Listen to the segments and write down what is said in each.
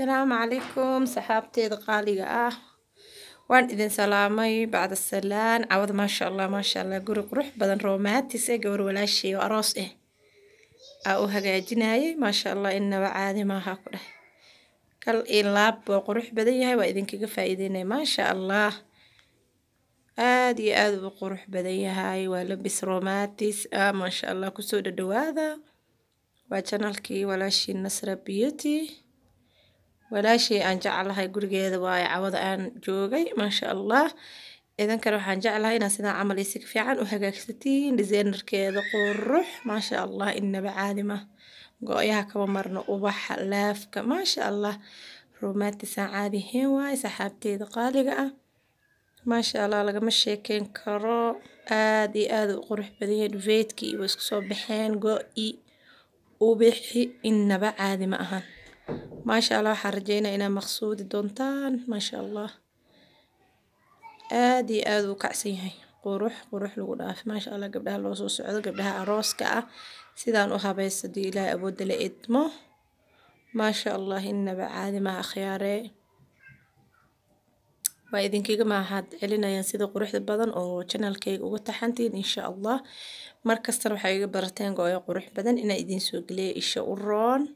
السلام عليكم صحابتي غالية وان إذن سلامي بعد السلام عوض ما شاء الله قرق روح بدن روماتيس قور ولا شيء وأروس أو هجاجناي ما شاء الله إنه عادي ما هاكله كل إلاب وقروح بديها وإذن كيف فايدين ما شاء الله آدي وقروح بديها ولبس روماتيس ما شاء الله كسود الدواذا وشانلكي ولا شيء نصر بيوتي walaashay aan jeclahay gurigeeda waaye cawada aan joogay ma sha Allah idan kale waxaan jeclahay inaan sidaan camal si fiican u hagaagsatiin designerkeeda qurux ma sha Allah inaba caadi ma gooyaha kaba marno ubaxa laafka ma sha Allah romantic caadi heen waaye saxaabteeda qaaliga ah ma sha Allah lagama sheekeyn karo aad iyo aad u qurux badan yahay duveedkii way isku soo baxeen goo'i ubixi inaba caadi ma ahan ما شاء الله حرجينا إنا مقصود دونتان ما شاء الله آدي آدو كعسي هاي قروح لو داف ما شاء الله قبلها لوسو سعود قبلها أروس كأ سيدان أوها بيس دي لا أبود لإدمه ما شاء الله إن بعادي ما خياري وإذن كيك ما حد علينا ينسيد قروح البدن أو channel كيك وتحنتين إن شاء الله مركز تروح حقيقة برتين قوية قروح بدن إنا إذن سوق لي إشا أوران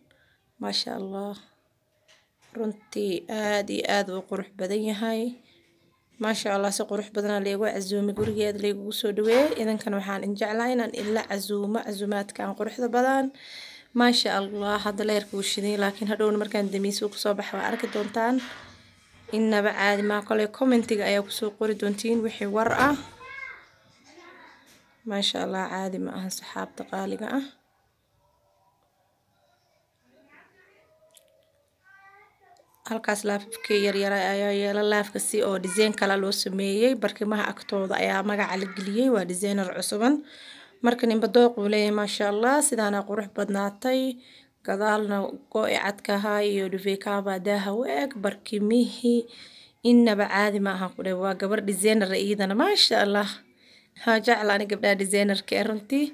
ما شاء الله runtii aad iyo aad u qurux badan yahay ma sha Allah si qurux badan leego casuumi gurigeeda leego soo dhaweey idankan waxaan in jeclahay inaan ila casuumaadkan quruxda badan ma sha Allah hada leerku shiday laakiin hadhow markaan damiiso ku soo baxo arki doontaan inaba caadi ma kale commentiga ayaa ku soo qori doontiin wixii war ah ma sha Allah caadi ma aha saxaabta qaaliga ah halkaas laafkii yar ayaa yeela laafka si oo design kala loo sameeyay barkimaha agtooda ayaa magaca la geliyay waa designer cusuban marka ninba dooq uu leeyahay ma sha Allah sidaana qurux badnaatay gadaalna goo'i cadkaha iyo duveekaba daaha weeg barkimihi inaba caadi ma aha kule waa gabar designer iyadana ma sha Allah ha jeclaan gabdha designer ka runtii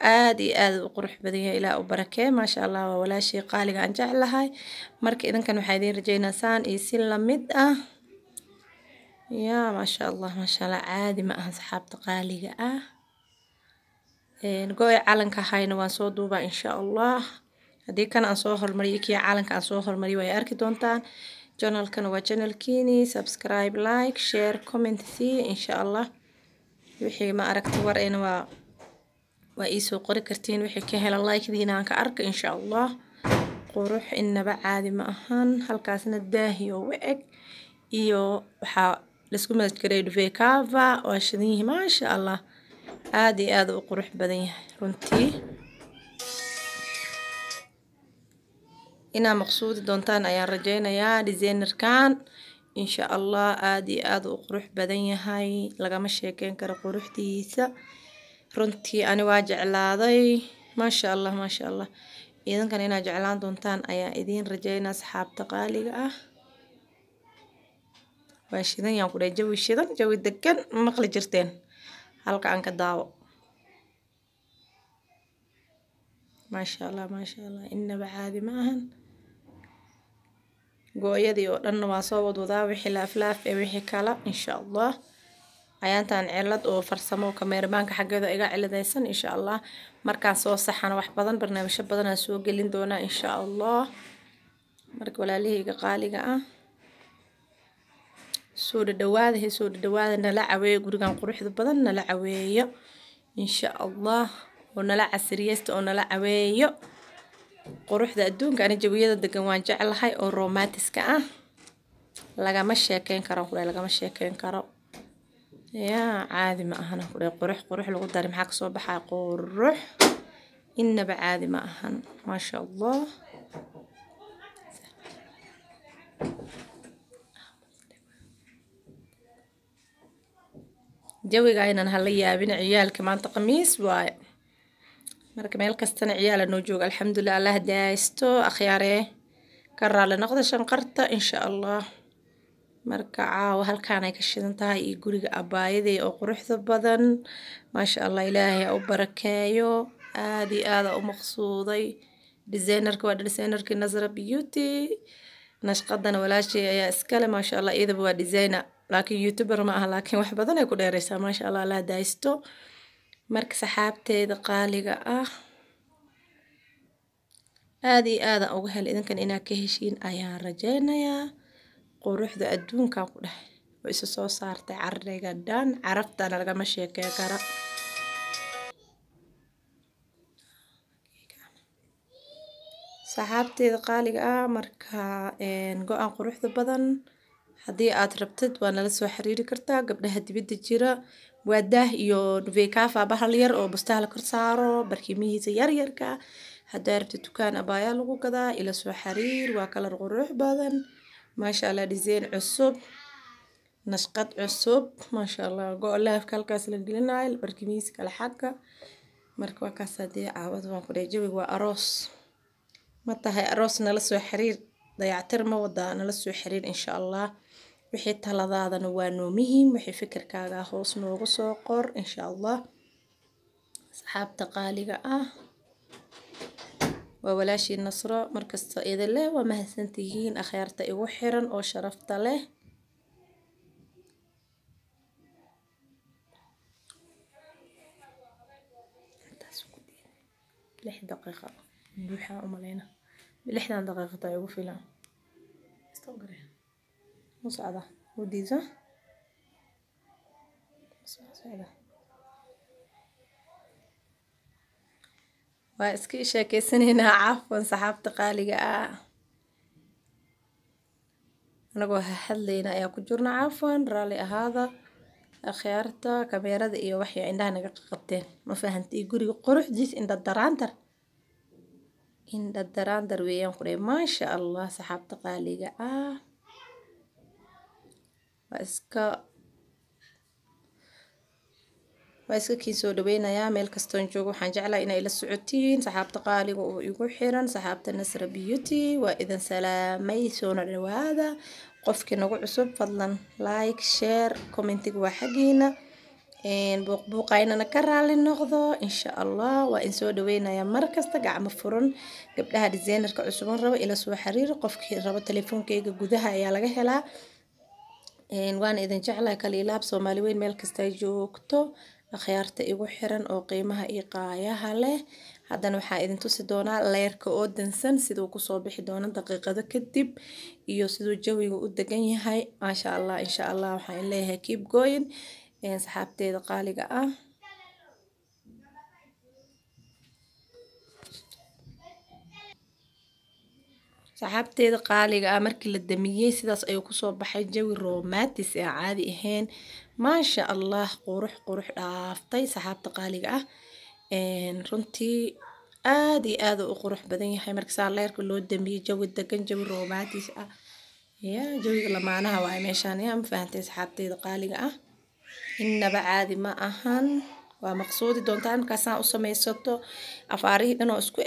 aad iyo aad u qurux badan yahay ilaa u barakee ma sha Allah waa walaashay qaaliga aan jeclahay marka idankan waxay idin rajaynaa saan iyo si la mid ah ya ma sha Allah caadi ma aha saxaabta qaaliga ah gooy calanka hayna waan soo duubaa insha Allah hadii kan aan soo hormariyo kii calanka aan soo hormariyo way arki doontaan channelkan waa channelkiini subscribe like share comment insha Allah wixii ma aragti war in waa iisoo qori kartiin wixii ka hela like diina aan ka arko insha Allah qurux inaba caadi ma ahan halkaasna daahiyo weeg iyo waxa la isku mid garay duveekava oo shidii ma sha Allah aad iyo aad u qurux badan yahay runtii ina maqsuud doontaan ayaan rajaynayaa designerkan insha Allah aad iyo aad u qurux badan yahay lagama sheekeyn karo quruxdiisa runtii ani waa jeclaaday ma sha Allah idankan ina jeclaan doontaan ayaa idin rajaynaa saxaabta qaaliga ah waa shidan yaan ku dhahay jawi degan maqli jirteen halka aan ka daawo ma sha Allah inaba caadi ma ahan gooyadii oo dhan waa soo wadwadaa wixii laaf wixii kala insha Allah ayaantan cilad oo farsamo kameeramaanka xageeda iga ciladaysan insha Allah markaan soo saxana wax badan barnaamijyo badan aan soo gelin doona insha Allah marka walaalahayga qaaliga ah soo dhawaada nala caweeyo gurigan quruxda badan nala caweeyo insha Allah oo nala casriyeysto oo nala caweeyo quruxda adduunka ana jawiyada degan waan jeclahay oo romantic ah lagama sheekeyn karo يا عادي ما أهنا قروح لو قدر محك صباح قروح إن بعادي ما أهن ما شاء الله جوي قاينا هلا بين عيال كمان تقميص واي مرك ميل كستنا عيال النوجوق الحمد لله الله دايستو أخياره كرر لنقض شنقرته إن شاء الله marka caawa halkaan ay ka shidan tahay iyo guriga abaayadey oo quruxda badan ma sha Allah ilaahay u barakeeyo aad iyo aad u maqsuuday designerka waa designerka Nazra Beauty nashqadana walaashay ayaa iskale maasha allah iyadaba waa designer laakiin youtuber ma aha laakiin wax badan ay ku dheeraysaa maasha allah la daaysto marka saxaabteeda qaaliga ah aad iyo aad aan uga hel idinkan inaad ka heshiin ayaan rajaynayaa quruxda adduunka ku dhahay oo isa soo saartay carriga dhan carabtana lagama sheekey kara saxaabteeda qaaliga ah marka go-aan quruxda badan haddii aad rabtid waa nala soo xiriiri kartaa gabdhaha dibadda jira waa daah iyo nuveykafa bahal yar oo bustaha la kor saaro barkimihiisa yaryarka haddaa rabtid dukaan abaayaa lagu gadaa ila soo xiriir waa kalar qurux badan maasha allah design cusub nashqad cusub maasha allah go-laafka halkaas la gelinayo barkimihiisa kala xagga marka waa kaas haddii caawad waan ku dhahay jawiga waa aroos ma tahay aroos nala soo xiriir dayactir ma wadaa nala soo xiriir insha allah wixii taladaadana waa noo muhiim wixii fikirkaaga hoos noogu soo qor insha allah asxaabta qaaliga ah waa walaashii nasro markasta idin leh waa mahadsantihiin akhyaarta igu xiran oo sharafta leh lix daqiiqo buuxa umaleyna lixdan daqiiqo taa igu filan مساعدة وديزة مساعدة واسكي شاكيسنينا عفوا صحابتي قالي أنا قوها حلينا يا كجورنا عفوا رالي هذا أخيارتا كاميرا إيو وحي عندها نقاقتين ما فهمتي قولي قروح جيس عند الدراندر عند الدراندر ويان قولي ما شاء الله صحابتي قالي waa iska kii soo dhaweynayaa meel kastoon joogo waxaan jeclaa inay ila socotiin saxaabta qaaliga oo igu xiran saxaabta Nasra Beauty waa idin salaamay soo dhawaada qofkii nagu cusub fadlan like share commentiga waa xagiina buuqbuuqaynana ka raali noqdo insha allah waa in soo dhaweynayaa mar kasta gacmo furan gabdhaha designerka cusuban raba ila soo xiriir qofkii raba telefoonkeyga gudaha ayaa laga helaa waan idin jeclahay kaliilaab Soomaali weyn meel kasta ay joogto akhyaarta igu xiran oo qiimaha iyo qaayaha leh haddana waxaa idin tusi doonaa leerka oo dansan siduu ku soo bixi doono daqiiqado kadib iyo siduu jawiga u degan yahay maasha allah insha allah waxaan leeyahay keep going saxaabteeda qaaliga ah saxaabteeda qaaliga ah markii la damiyay sidaas ayuu ku soo baxay jawi romantic ee caadi ahayn maasha allah qurux dhaaftay saxaabta qaaliga ah runtii aad iyo aad u qurux badan yahay marka saa leerka loo damiyay jawi degan jawi romantic ah ya jawiga lamaanaha waa meeshaan yaa ma fahantay saxaabteeda qaaliga ah innaba caadi ma ahan waa maqsuudi doontaan markaasaan u samaysato afaarihii dhan oo isku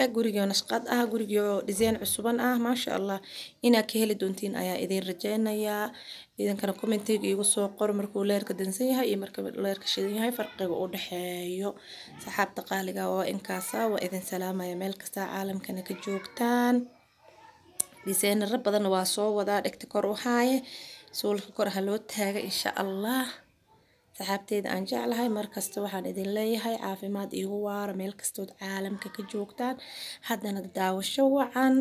eg guriga nashqad ah guriga design cusuban ah maasha allah inaad ka heli doontiin ayaa idin rajaynayaa idinkana commentiga igu soo qor markuu leerka dansan yahay iyo marka leerka shidan yahay farqiga u dhaxeeyo saxaabta qaaliga waa inkaasa waa idin salaamaya meel kasta caalamkana ka joogtaan designer badan waa soo wadaa dhigta kor u haaye suulka kor ha loo taaga insha allah saxaabteeda aan jeclahay markasta waxaan idin leeyahay caafimaad iigu waara meel kastood caalamka ka joogtaan haddana daawasho wacan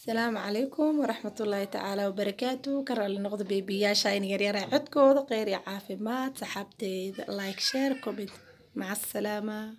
السلام عليكم ورحمة الله تعالى وبركاته. كرر لنقض بيبيا شاين يريرا عدكو غير عافي مات سحبتي لايك شير كومنت. مع السلامة.